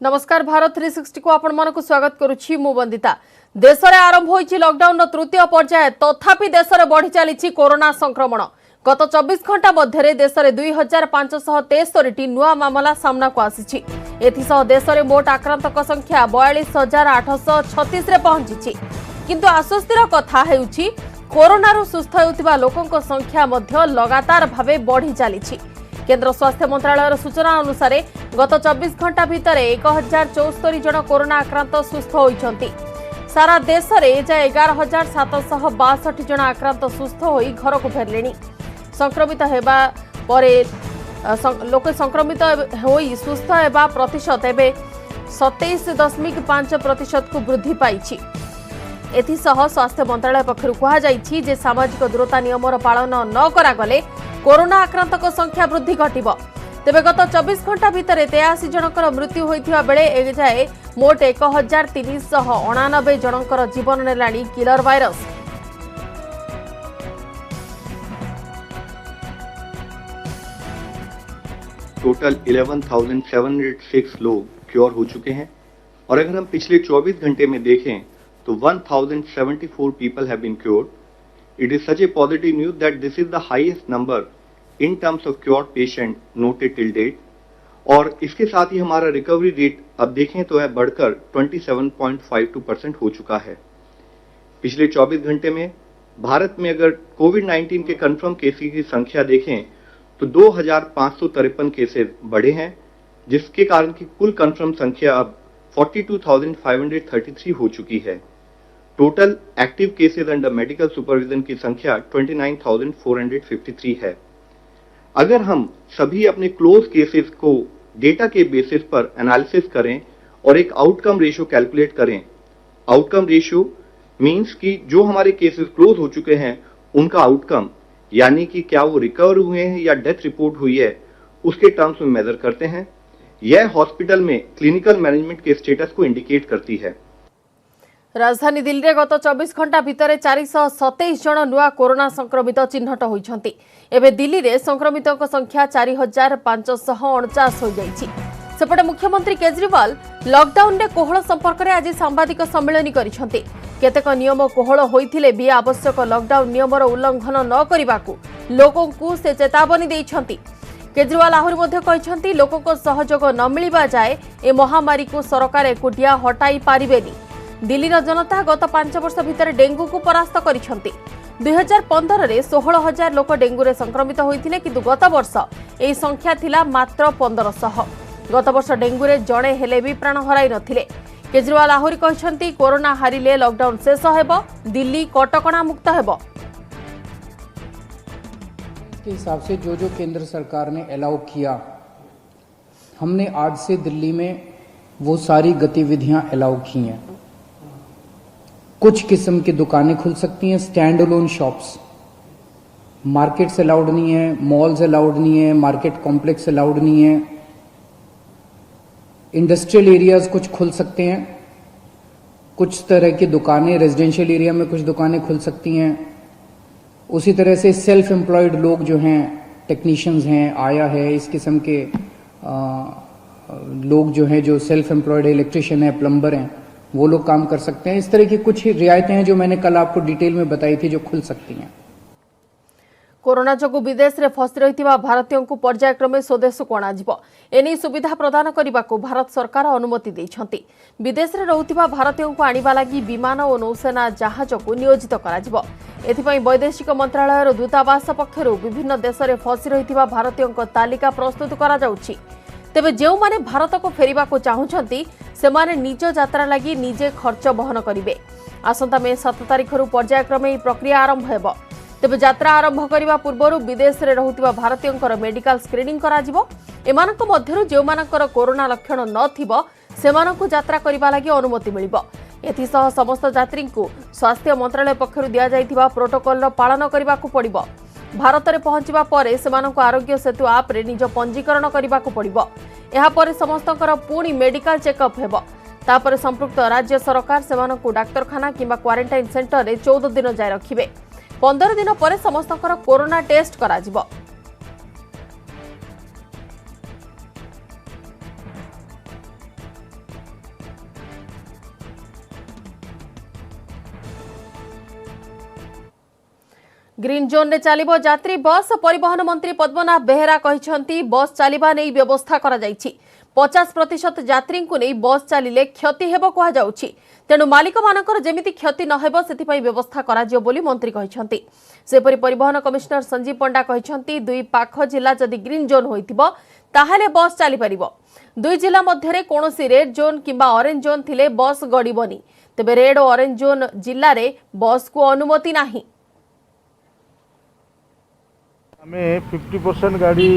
नमस्कार भारत 360 को आपण मन को स्वागत करुछि मु वंदिता। देश में आरंभ होइछि लॉकडाउन तृतीय पर्याय तथापि देश में बढ़ी चली कोरोना संक्रमण। गत 24 घंटा मध्य देश में 2573 नुआ मामला सामना को आसी। एथिसह देश में मोट आक्रांतक संख्या 42,836 रे पहुंची। किंतु आश्वस्तिर कथा हेउछि कोरोना सुस्थ होउतिबा लोकंक संख्या मध्य लगातार भावे बढ़ी चली। केंद्र स्वास्थ्य मंत्रालय सूचना अनुसार गत 24 घंटा भितर 1074 जन कोरोना आक्रांत सुस्थ होइछंती। सारा देश में 11,762 जन आक्रांत सुस्थ होई घर को फेरलेनी। संक्रमित हेबा परे लोक संक्रमित होई सुस्थ हेबा प्रतिशत एबे 27.5% को वृद्धि पाइछि। एथिसह स्वास्थ्य मंत्रालय पक्षरु कहा जाइछि जे सामाजिक दूरता नियमर पालन न करागले कोरोना आक्रांतक संख्या वृद्धि घटिब। तेबे गत 24 घंटा भितर 83 जनकर मृत्यु होइथिबा बेले एजाए मोट 1389 जनकर जीवन नेलाणी किलर भाइरस। टोटल 11,706 लोग क्योर हो चुके हैं और अगर हम पिछले 24 घंटे में देखें तो 1,074 people have been cured. It is such a positive news that this is the highest number in terms of cured patient noted till date. और इसके साथ ही हमारा रिकवरी रेट अब देखें तो है बढ़कर 27.52% हो चुका है। पिछले 24 घंटे में भारत में अगर कोविड-19 के कंफर्म केसेस की संख्या देखें तो 2,553 केसेस बढ़े हैं, जिसके कारण की कुल कंफर्म संख्या अब 42,533 हो चुकी है। Total active cases under medical supervision की संख्या 29,453 है। अगर हम सभी अपने क्लोज केसेस को डेटा के बेसिस पर एनालिसिस करें और एक आउटकम रेशियो कैलकुलेट करें, आउटकम रेशियो मींस कि जो हमारे केसेस क्लोज हो चुके हैं उनका आउटकम, यानी कि क्या वो रिकवर हुए हैं या डेथ रिपोर्ट हुई है, उसके टर्म्स में मेजर करते हैं। यह हॉस्पिटल में क्लिनिकल मैनेजमेंट के स्टेटस को इंडिकेट करती है। राजधानी दिल्ली में गत 24 घंटा भितर 427 जन नुआ कोरोना संक्रमित चिन्हट होइछंती। एबे दिल्ली में संक्रमितों संख्या 4,549 हो जाइछि। सेपटे मुख्यमंत्री केजरीवाल लॉकडाउन रे कोहल संपर्क में आज सांबादिक सम्मेलन करिसेंती। केतेक नियम कोहल होइथिले भी आवश्यक लॉकडाउन नियमर उल्लंघन न करिबाकू लोकों को से चेतावनी दैछंती। केजरीवाल आहुरी मध्ये कहिसेंती लोकों सहयोग न मिलिबा जाए ए महामारी को सरकार एकुटिया हटाई पारिबेनी। दिल्ली जनता गत 5 वर्ष भितर डेंगू को परास्त करिसेंती। 2015 रे 16,000 लोक डेंगू रे संक्रमित होइथिले, किंतु गत वर्ष एही संख्या थिला मात्र 1500। गत वर्ष डेंगू रे जणे हेले भी प्राण हराई नथिले। केजरीवाल आहुरी कहिसेंती कोरोना हारिले लॉकडाउन शेष हेबो, दिल्ली कटकणा मुक्त हेबो। के हिसाब से जो केंद्र सरकार ने अलाउ किया, हमने आज से दिल्ली में वो सारी गतिविधियां अलाउ की हैं। कुछ किस्म की दुकानें खुल सकती हैं, stand alone shops, markets allowed नहीं है, मॉल्स अलाउड नहीं है, मार्केट कॉम्प्लेक्स अलाउड नहीं है, इंडस्ट्रियल एरियाज कुछ खुल सकते हैं, कुछ तरह की दुकानें रेजिडेंशियल एरिया में कुछ दुकानें खुल सकती हैं। उसी तरह से सेल्फ एम्प्लॉयड लोग जो हैं, टेक्नीशियंस हैं, आया है, इस किस्म के लोग जो हैं, जो सेल्फ एम्प्लॉयड इलेक्ट्रिशियन है, प्लम्बर हैं, वो लोग काम कर सकते हैं। इस तरह की कुछ रियायतें हैं जो मैंने कल आपको डिटेल में बताई थी, जो खुल सकती हैं। कोरोना जोगु विदेश रे फसी रहितिबा भारतीयों को पर्यायक्रमे स्वदेश को अणाजिबो। एनी सुविधा प्रदान करने भारत सरकार अनुमति दैछंती। विदेश रे रहुतिबा भारतीयों को आनिबा लागि विमान और नौसेना जहाज को नियोजित कराजिबो। एथिपई वैदेशिक मंत्रालय दूतावास पक्षरु विभिन्न देश रे फसी रहितिबा भारतीयों तालिका प्रस्तुत करा जाउछि। तेबे जेउ माने भारत को फेरिबा को चाहुछंती सेमाने निज यात्रा लागि निजे खर्च बहन करिवे। आसंता मे 7 तारिख रु पर्यायक्रमे ई प्रक्रिया आरंभ हेबो। तेबे यात्रा आरंभ करने पूर्व विदेश में रहुतिबा भारतीयों मेडिकल स्क्रीनिंग कराजिबो। एमानक मध्यरु जेउमानकर कोरोना लक्षण नथिबो सेमानकु यात्रा करिबा लागि अनुमति मिलिबो। एथिसह समस्त यात्री को स्वास्थ्य मंत्रालय पक्षरु दिया जाइतिबा प्रोटोकॉल पालन करिबाकु पड़िबो। भारत में पहुंचवा परे सेमानकु आरोग्य सेतु आप रे निज पंजीकरण करिबाकु पड़िबो। एहा परे समस्तकर पुणी मेडिकल चेकअप हेबो। तापर संपृक्त राज्य सरकार सेमानकु डाक्तरखाना किंबा क्वारंटाइन सेंटर रे 14 दिन जाय रखिबे। 15 दिन पर समस्तकर कोरोना टेस्ट कराजिबो। ग्रीन जोन रे चलिबो यात्री बस परिवहन मंत्री पद्मनाभ बेहेरा कहिसंती बस चलिबा नै व्यवस्था करा जायछि 50% यात्री को नहीं बस चलिले क्षति हेबो कहा जाउछि तेणु मालिक मानकर जेमिति क्षति न हेबो सेतिपई व्यवस्था करा जियो बोली मंत्री कहिसंती सेपरि परिवहन कमिश्नर संजीव पंडा कहिसंती दुई पाख जिला जदि ग्रीन जोन होइतिबो ताहाले बस चली परिबो दुई जिला मध्यरे कोनोसी रेड जोन किंबा ऑरेंज जोन थिले बस गड़िबोनी तेबे रेड और ऑरेंज जोन जिल्ला रे बस को अनुमति नाही आमे 50% गाड़ी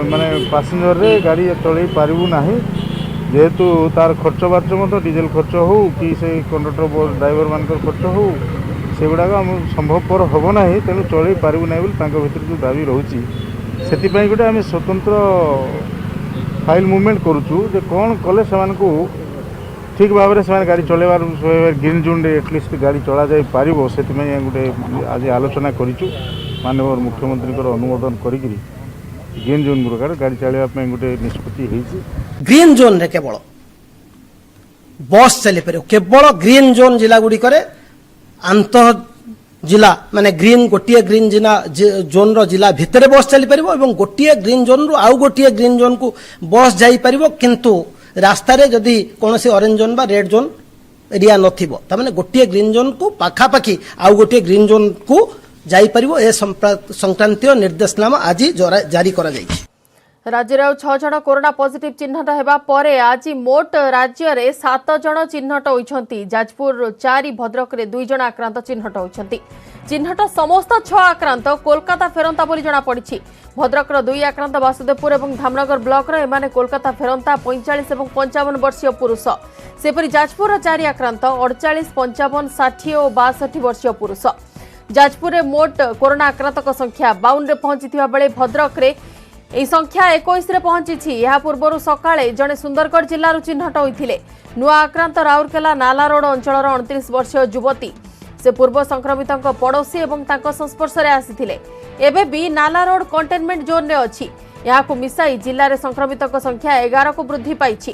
माने पैसेंजर रे गाड़ी चलई पारिबु नाही जेहेतु तार खर्च बार्च मत डीजेल खर्च हो कि से कंडक्टर ड्राइवर मानकर खर्च हो से गुडा संभवपर हम ना तेणु चलई पारिबु नाही बोली तांको भितर जो दाबी रहउची सेति गोटे आम स्वतंत्र फाइल मुवमेंट करूँ जे कौन कले से ठीक भाव में गाड़ी चलेबार ग्रीन जोन एटलिस्ट गाड़ी चला जाई पारिबो सेति गोटे आज आलोचना करूँ माननीय मुख्यमंत्री अनुमोदन करी ग्रीन जोन प्रकार गाड़ी चलवाई गोटे निष्पत्ति ग्रीन जोन रे केवल बस चली पार केवल ग्रीन जोन जिला गुड़िक आंत जिला माने ग्रीन गोटे ग्रीन जिला जोन रो जिला भितर बस चली पार गोटे ग्रीन जोन रु आउ गोटे ग्रीन जोन को बस जाई पारिबो किंतु रास्ता रे जदि कोनोसी ऑरेंज जोन बा रेड जोन एरिया नथिबो त माने गोटे ग्रीन जोन को पाखा पाखी आउ गोटे ग्रीन जोन को जाई परिबो ए संक्रांतीय निर्देशनामा आज जारी करा जाई राज्य में 6 जन कोरोना पॉजिटिव चिन्हट हेबा परे आज मोट राज्य में 7 जन चिन्हट होइछंती जाजपुर 4 भद्रक रे 2 जन आक्रांत चिन्हट होइछंती चिन्हट समस्त 6 आक्रांत कोलकाता फेरंता बोली जना पड़िछि भद्रक 2 आक्रांत वासुदेवपुर और धामनगर ब्लॉक रे एमाने कोलकाता फेरंता 45 और 55 वर्षीय पुरुष सेपरि जाजपुर 4 आक्रांत 48 55 60 और 62 वर्षीय पुरुष जाजपुर में मोट कोरोना आक्रांतक संख्या 52 रे पहुंची बेले भद्रक रे এই সংখ্যা 21 রে পৌঁছিছি ଏହା ପୂର୍ବରୁ ସକାଳେ ଜଣେ ସୁନ୍ଦରଗଡ଼ ଜିଲ୍ଲାରୁ ଚିହ୍ନଟ ହୋଇଥିଲେ ନୂଆ ଆକ୍ରାନ୍ତ ରାଉରକେଲା ନାଲା ରୋଡ ଅଞ୍ଚଳର 29 ବର୍ଷୀୟ ଯୁବତୀ ସେ ପୂର୍ବ ସଂକ୍ରମିତଙ୍କ ପଡୋଶୀ ଏବଂ ତାଙ୍କ ସଂସ୍ପର୍ଶରେ ଆସିଥିଲେ ଏବେ ବି ନାଲା ରୋଡ କଣ୍ଟେନମେଣ୍ଟ ଜୋନରେ ଅଛି ଏହାକୁ ମିଶାଇ ଜିଲ୍ଲାରେ ସଂକ୍ରମିତଙ୍କ ସଂଖ୍ୟା 11 କୁ ବୃଦ୍ଧି ପାଇଛି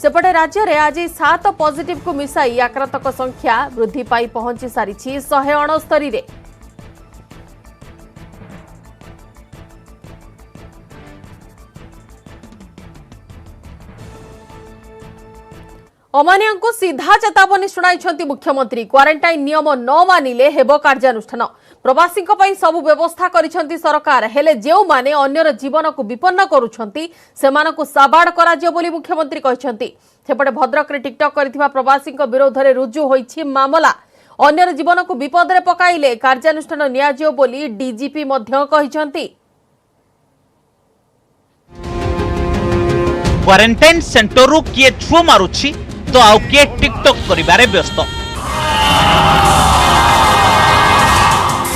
ସେପଟେ ରାଜ୍ୟରେ ଆଜି 7 ପଜିଟିଭକୁ ମିଶାଇ ଆକ୍ରାନ୍ତଙ୍କ ସଂଖ୍ୟା ବୃଦ୍ଧି ପାଇ ପହଞ୍ଚି ସାରିଛି 169 ରେ अमानिया को सीधा चेतावनी शुणाई मुख्यमंत्री क्वारंटाइन नियम न मानिले हेब कार्यानुष्ठान प्रवासी सबु व्यवस्था करिसेंती सरकार हेले जेउ माने अन्यर जीवन को विपन्न करुछंती सेमानकु साबाड़ कराजियो बोली मुख्यमंत्री कहिसेंती सेपटे भद्रक रे टिकटॉक करिथिबा प्रवासी विरोध रे रुजु होईछि मामला अन्यर जीवन को विपद रे पकाइले कार्यानुष्ठान नियाजियो बोली डीजीपी मध्य कहिसेंती क्वारंटाइन सेंटर रु किए छुओ मारुछि तो आउ किए टिकटॉक करिबारे व्यस्त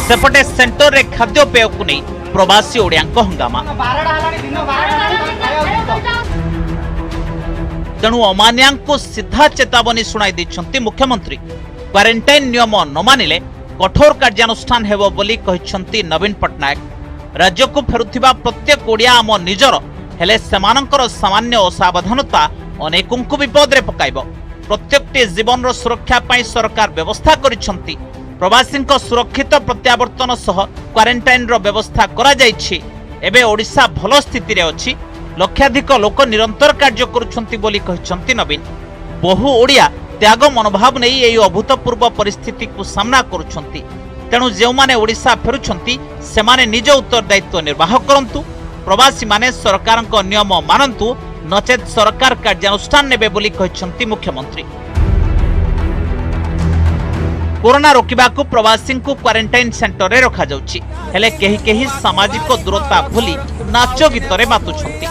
सेपटे सेंटर रे खाद्य पेय को नहीं प्रवासी ओडियांक हंगामा तेणु अमानियांको सीधा चेतावनी शुणाई दैछंती मुख्यमंत्री क्वारंटाइन नियम न मानिले कठोर कार्यानुष्ठान हेबो बोली कहिसंती नवीन पटनायक राज्य को फेरुथिबा प्रत्येक ओडिया आम निजर हेले सेमानंकर सामान्य असावधानता अनेकଙ୍କୁ विपद रे पकाइबो प्रत्येकटी जीवन रो सुरक्षा पाई सरकार व्यवस्था करिसंती प्रवासींक सुरक्षित प्रत्यावर्तन सह क्वारंटाइन रो व्यवस्था करा जायछि एबे ओडिसा भलो स्थिति रे अछि लक्षाधिक लोक निरंतर कार्य करुछंती बोली कहिसंती नवीन बहु ओडिया त्याग मनोभाव नै एई अभूतपूर्व परिस्थिति को सामना करुछंती तेणु जेउ माने ओडिसा फेरुछंती सेमाने निज उत्तरदायित्व निर्वाह करंतु प्रवासी माने सरकार नियम मानंतु नचेत सरकार कार्यानुष्ठान नेबे बोली कहिसंती मुख्यमंत्री कोरोना रोकिबाकू प्रवासी को क्वारंटाइन सेंटर रे रखा जाउछि हेले केही केही सामाजिक दूरता भूली नाच गीत रे मातुछंती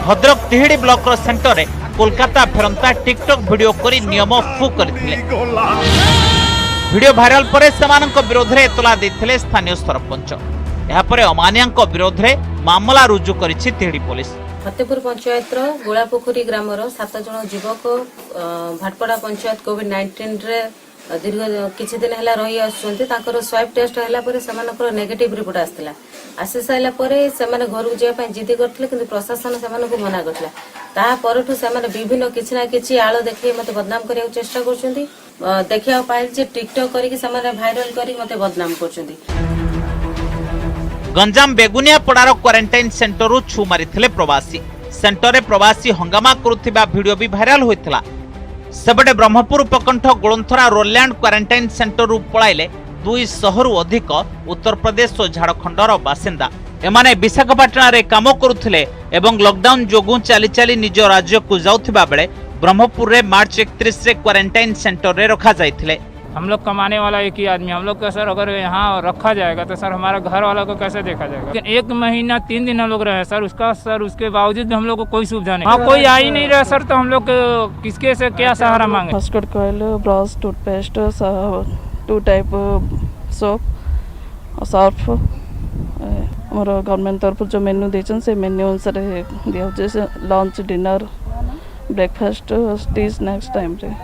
भद्रक तिहिडी ब्लॉक रो सेंटर रे कोलकाता फेरंता टिकटॉक वीडियो करी नियम फु करथिले वीडियो भाइराल परे सेमानक विरोध रे एतला दैथिले स्थानीय सरपंच एहा परे अमानियांक विरोध रे मामला रुजु करिछि तिहिडी पुलिस फतेपुर पंचायत गोलापोखरी ग्रामर 7 जन युवक भाटपड़ा पंचायत कोविड-19 रे दीर्घ किछि दिन हैला रही आछुंती ताकर स्वाब टेस्ट हैला परे समानकर नेगेटिव रिपोर्ट आस्थिला आसी साइला परे समाने घर को जे पय जिद्दी करथिले किंतु प्रशासन समाने को मना करथिला ता परठु समाने विभिन्न किछि ना किछि आलो देखि मते बदनाम करिया चेष्टा करछुंती देखिया पाइल जे टिकटॉक करी कि समाने वायरल करी मते बदनाम करछुंती। गंजाम बेगुनिया पड़ार क्वारंटाइन सेंटर छु मारिथिले प्रवासी सेंटर रे प्रवासी हंगामा करुथिबा वीडियो भी भाइराल होइथिला। सेबडे ब्रह्मपुर उपकंठ गोलंथरा रोलैंड क्वारंटाइन सेंटर पळाइले 200 अधिक उत्तर प्रदेश और झारखंडर बासिंदा एमाने विशाखापाटना रे काम करुथिले एवं लॉकडाउन जोगु चाली चाली निज राज्य को जाउथिबा बेले ब्रह्मपुर रे मार्च 31 रे क्वारंटाइन सेंटर रे रखा जाइथिले। हम लोग कमाने वाला एक ही आदमी हम लोग का सर अगर यहाँ रखा जाएगा तो सर हमारा घर वाला को कैसे देखा जाएगा। लेकिन 1 महीना 3 दिन हम लोग रहे सर उसके बावजूद भी हम लोग को कोई सुविधा नहीं। हाँ कोई आ ही नहीं रहा सर तो हम लोग किसके से क्या सहारा मांगे। Mustard oil brush toothpaste 2 type soap Surf मोर गवर्नमेंट तरफ जो मेन्यू देछन से मेन्यू अनुसार दिया जैसे lunch dinner breakfast tea snacks time रे।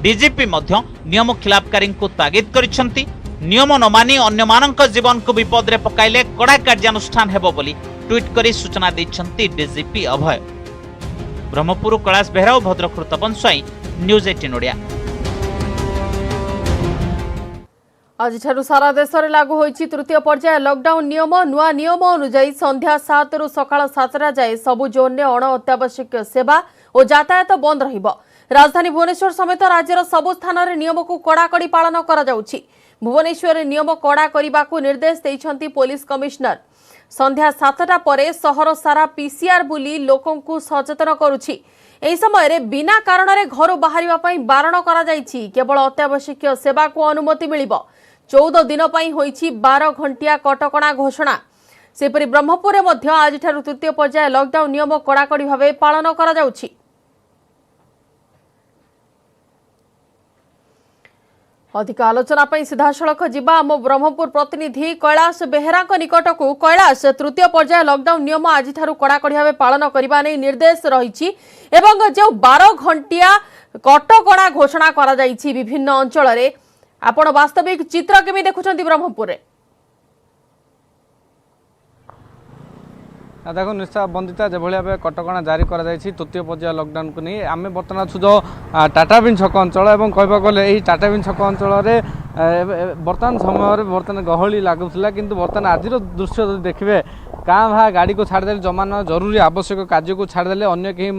डीजीपी मध्य नियम खिलाफकारी को तागिद करिसेंती नियम न मानी अन्य मानक जीवन को विपद रे पकाइले कड़ा कार्यानुष्ठान हेबो बोली ट्वीट करी सूचना दैछंती डीजीपी अभय। ब्रह्मपुर कैलाश बेहरा और भद्रक तपन स्वाई न्यूज 18 ओडिया। आज सारा देश में लागू होइछि तृतीय पर्याय लॉकडाउन नियम नुआ नियम अनुसार संध्या 7 रु सकाळ 7टा जाए सबु जोन में अण अत्यावश्यक सेवा और यातायात बंद रहिबो। राजधानी भुवनेश्वर समेत राज्यर सबु स्थान में नियम को कड़ाकड़ी पालन करा जाउछि। भुवनेश्वर नियम कड़ा करने को निर्देश देइछंती पुलिस कमिश्नर। संध्या 7टा परे सहर सारा पीसीआर बुली लोकों को सचेतन करुछि। एही समय रे बिना कारण रे घर बाहरिबा पई बारण करा जाइछि। केवल अत्यावश्यक सेवा को अनुमति मिलिबो। 14 दिन पई होइछि 12 घंटिया कटकणा घोषणा। सेपरि ब्रह्मपुर मध्य आज ठारु तृतीय पर्याय लॉकडाउन नियम कड़ाकड़ी भावे पालन करा जाउछि। अधिक आलोचना पई सीधासलख जिबा आम ब्रह्मपुर प्रतिनिधि कैलाश बेहरा निकट को। कैलाश तृतीय पर्याय लॉकडाउन नियम आज ठारु कड़ाकड़ी भावे पालन करबा नै निर्देश रहिछि एवं जो 12 घंटिया कटकणा घोषणा करा जाइछि विभिन्न अंचल रे आपण वास्तविक चित्र केमि देखुछंती ब्रह्मपुर रे। देखो निशा बंदिता जो भाव कटकणा जारी कर तृतीय पर्याय लॉकडाउन को नहीं आम बर्तमान जो टाटाबिन छक अंचल और कहवा गले यही टाटाबिन छक अंचल बर्तमान समय बर्तमान गहली लगुला किंतु बर्तमान आज दृश्य जो देखिए गाँ भा गाड़ी को छाड़देले जमा न जरूरी आवश्यक कार्य को छाड़देले अन्य कहीं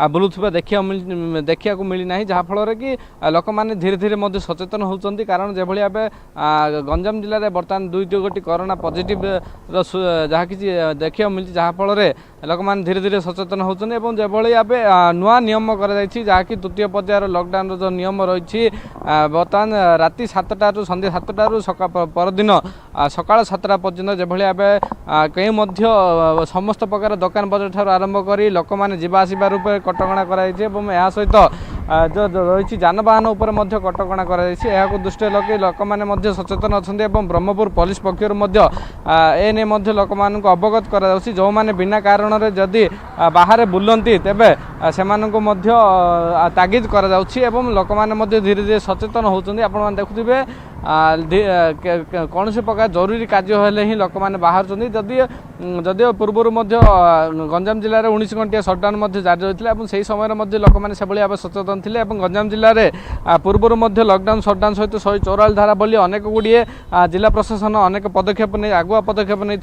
बुलुवा देखा मिली ना जहाँफल कि लोक मैंने धीरे धीरे सचेतन होती कारण जो भाव गंजाम जिले में बर्तमान 2 गोटी कोरोना पॉजिटिव जहाँ कि देखा मिली जहाँफल लोक मैंने धीरे धीरे सचेतन होती जो भाव नुआ नियम कर तृतीय पर्यायर लॉकडाउन जो नियम रही बर्तमान राति 7टा रु संध्या 7टा रु परदिन सकाळ 7टा पर्यंत जो भाव कहीं समस्त प्रकार दुकान बजार ठार आरंभ कर लोक मैंने जावासवा रूप कटकणा कराई सहित जो रही जानवाहन उपर कटकणा कराई दृष्टि लगे लोक मैंने सचेतन अच्छा ब्रह्मपुर पुलिस पक्षर एने लोक मान अवगत कर जो मैंने बिना कारण जदि बाहर बुलती तेबे से तागिद कर लोक मैंने धीरे धीरे सचेतन होती आप देखुए कौन प्रकार जरूरी कार्य हेले ही लोक मैंने बाहर जदियो पूर्वर गंजाम जिले में 19 घंटिया सटडाउन जारी रही से समय लोक मैंने से भाव सचेतन थे गंजाम जिले में पूर्वर लॉकडाउन सटडाउन सहित 144 धारा बोली अनेक गुड़िए जिला प्रशासन अनेक पदक्षेप नहीं आगुआ पदक्षेप नहीं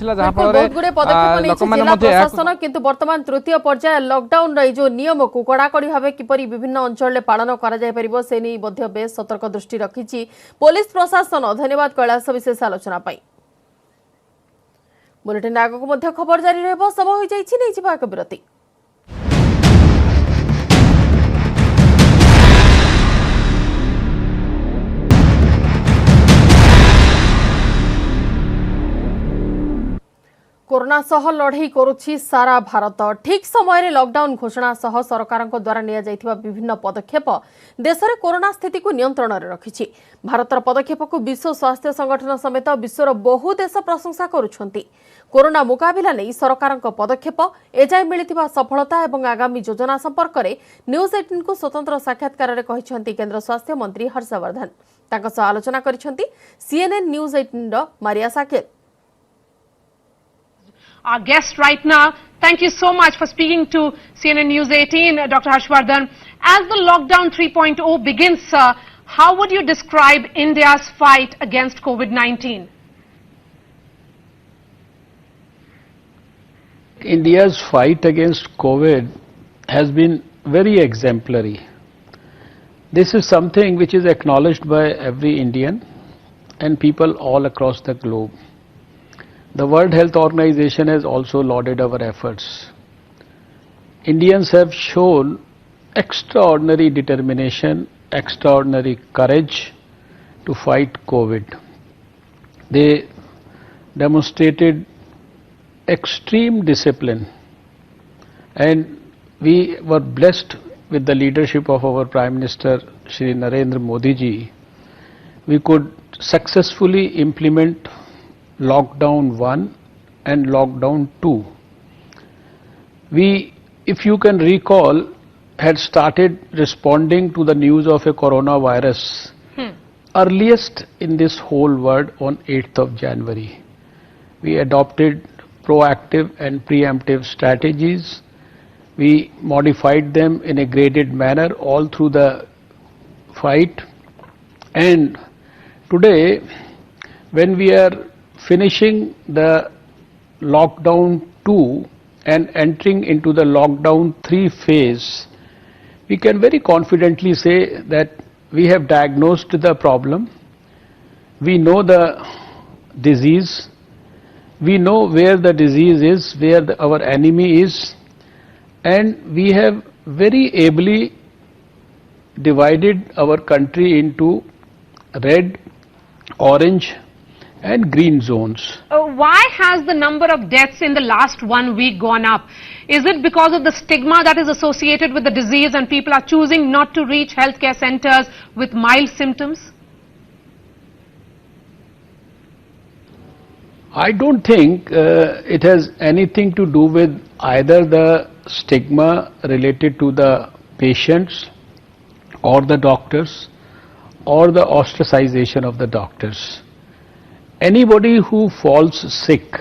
किंतु वर्तमान तृतीय पर्याय लॉकडाउन जो नियम को कड़ाकड़ी भाव किपरि विभिन्न अंचल पालन करा से नहीं बेस सतर्क दृष्टि रखी पुलिस प्रशासन। धन्यवाद कैलाश विशेष आलोचना पाई। बुलेटिन आग को खबर जारी रहिबो। समय होई जाइछि नै जिबा एक विरति। कोरोना सह लड़ई करुछि सारा भारत। ठीक समय लॉकडाउन घोषणा सह सरकार द्वारा निया जाइथिबा विभिन्न पदक्षेप देश में कोरोना स्थिति को नियंत्रण में रखिछि। भारतर पदक्षेप को विश्व स्वास्थ्य संगठन समेत विश्वर बहु देश प्रशंसा करुछंती। कोरोना मुकाबिला नहीं सरकार पदक्षेप एजाए मिलिथिबा सफलता एवं आगामी योजना संपर्क में न्यूज 18 को स्वतंत्र साक्षात्कार कहिसंती केंद्र स्वास्थ्य मंत्री हर्षवर्धन। तांको सह आलोचना करिसंती CNN न्यूज 18 रो Maria Saket. Our guest right now, thank you so much for speaking to CNN News 18, Dr. Harshvardhan. As the lockdown 3.0 begins, how would you describe India's fight against COVID-19? India's fight against COVID has been very exemplary. This is something which is acknowledged by every Indian and people all across the globe. The World Health Organization has also lauded our efforts. Indians have shown extraordinary determination, extraordinary courage to fight COVID. They demonstrated extreme discipline, and we were blessed with the leadership of our Prime Minister Shri Narendra Modi ji. We could successfully implement Lockdown 1 and Lockdown 2. We, if you can recall, had started responding to the news of a coronavirus earliest in this whole world on 8th of January. We adopted proactive and preemptive strategies. We modified them in a graded manner all through the fight. And today, when we are finishing the lockdown 2 and entering into the lockdown 3 phase, we can very confidently say that we have diagnosed the problem. We know the disease. We know where the disease is, where our enemy is, and we have very ably divided our country into red, orange, and green zones. Why has the number of deaths in the last 1 week gone up? Is it because of the stigma that is associated with the disease and people are choosing not to reach healthcare centers with mild symptoms? I don't think it has anything to do with either the stigma related to the patients or the doctors or the ostracization of the doctors. Anybody who falls sick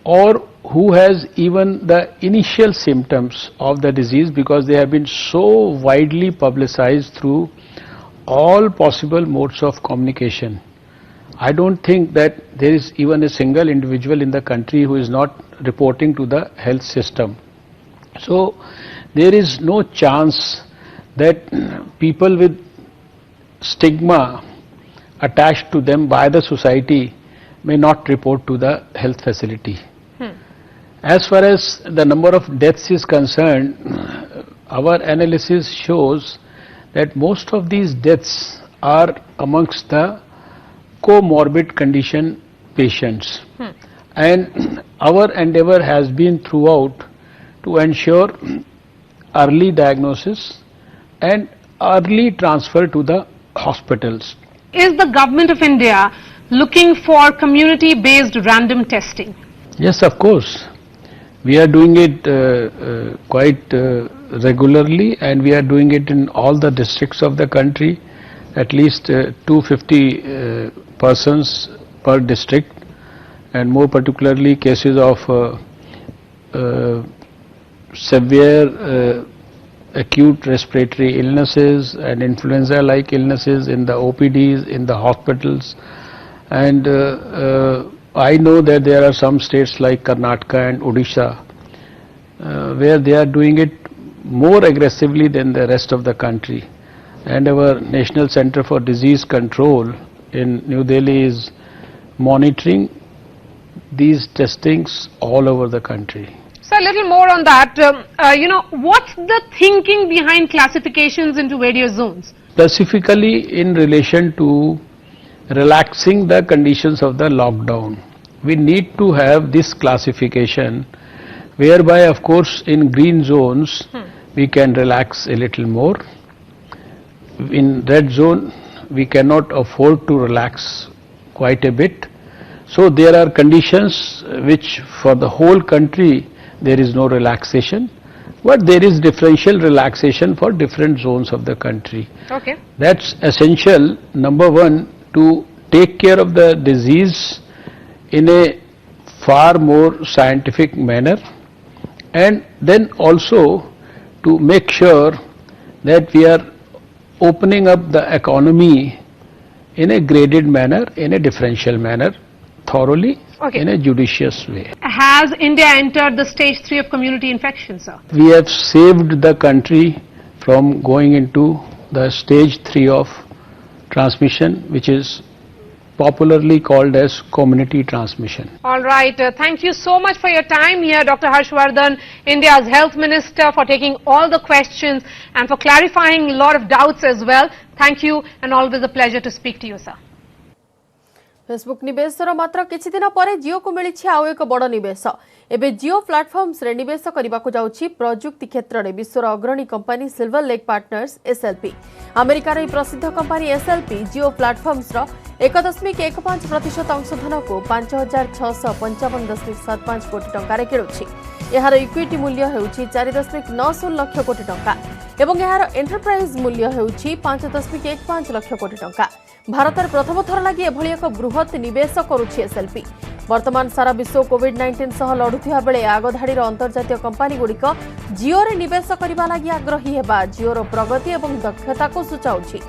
or who has even the initial symptoms of the disease, because they have been so widely publicized through all possible modes of communication, I don't think that there is even a single individual in the country who is not reporting to the health system. So there is no chance that people with stigma attached to them by the society may not report to the health facility. As far as the number of deaths is concerned, our analysis shows that most of these deaths are amongst the comorbid condition patients. And our endeavor has been throughout to ensure early diagnosis and early transfer to the hospitals. Is the government of India looking for community-based random testing? Yes, of course. We are doing it quite regularly, and we are doing it in all the districts of the country, at least 250 persons per district, and more particularly cases of severe acute respiratory illnesses and influenza-like illnesses in the OPDs, in the hospitals. And I know that there are some states like Karnataka and Odisha where they are doing it more aggressively than the rest of the country. And our National Center for Disease Control in New Delhi is monitoring these testings all over the country. So a little more on that, what's the thinking behind classifications into various zones? Specifically in relation to relaxing the conditions of the lockdown. we need to have this classification, whereby of course in green zones we can relax a little more. In red zone we cannot afford to relax quite a bit. So there are conditions which for the whole country there is no relaxation, but there is differential relaxation for different zones of the country. Okay. That's essential, number one, to take care of the disease in a far more scientific manner, and then also to make sure that we are opening up the economy in a graded manner, in a differential manner, thoroughly, in a judicious way. Has India entered the stage 3 of community infection, sir? We have saved the country from going into the stage 3 of transmission, which is popularly called as community transmission. All right. Thank you so much for your time here, Dr. Harshvardhan, India's Health Minister, for taking all the questions and for clarifying a lot of doubts as well. Thank you, and always a pleasure to speak to you, sir. Facebook निवेशर मात्र किछि दिन परे जियो को मिली आउ एक बड़ निवेश एबे जियो प्लाटफॉर्म्स रे निवेश करने को जाउछि प्रजुक्ति क्षेत्र में विश्वर अग्रणी company silver lake partners SLP. अमेरिकार प्रसिद्ध कंपनी एसएलपी जियो प्लाटफॉर्म्स 1.15% अंशधन को 5,655.75 कोटी टंका किणुछि। यार इक्विटी मूल्य हेउछि 4.90 लाख कोटी टंका एवं यार एंटरप्राइज मूल्य हेउछि 5.15 लाख कोटी टंका। भारत में प्रथम थर लगी एभली एक बृहत निवेश करुछि एसएलपी। वर्तमान सारा विश्व कोविड-19 सह लड़ुथिबा बेले आगधाड़ी अंतर्जातीय कंपनी गुड़िक जियो रे निवेश करबा लगी आग्रही हेबा जियो रो प्रगति एवं दक्षता को सूचाउछि।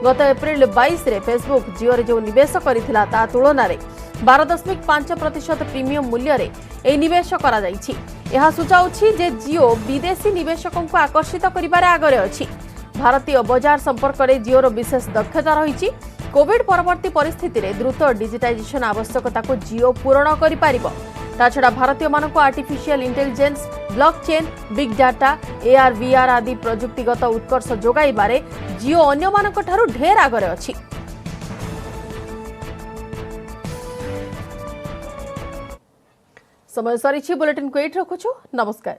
गत एप्रिल 22 रे फेसबुक जियो रे जो निवेश करिथिला ता तुलना रे 12.5% प्रीमियम मूल्य रे ए निवेश करा जाइछि। यह सूचाउछि जे जियो विदेशी निवेशकों को आकर्षित करिबारे आगरे अछि। भारतीय बाजार संपर्क में जियोर विशेष दक्षता रही। कोविड परवर्ती परिस्थिति रे द्रुत डिजिटाइजेशन आवश्यकता को जियो पूरण करि पारिबो। ता छडा भारतीय मानको artificial intelligence, blockchain, big data, AR VR आदि प्रजुक्तिगत उत्कर्ष जोगाइबारे जियो अन्य मानको ठारू ढेर आगरे अछि। समय सरीछि बुलेटिन को एट रखुछु। नमस्कार।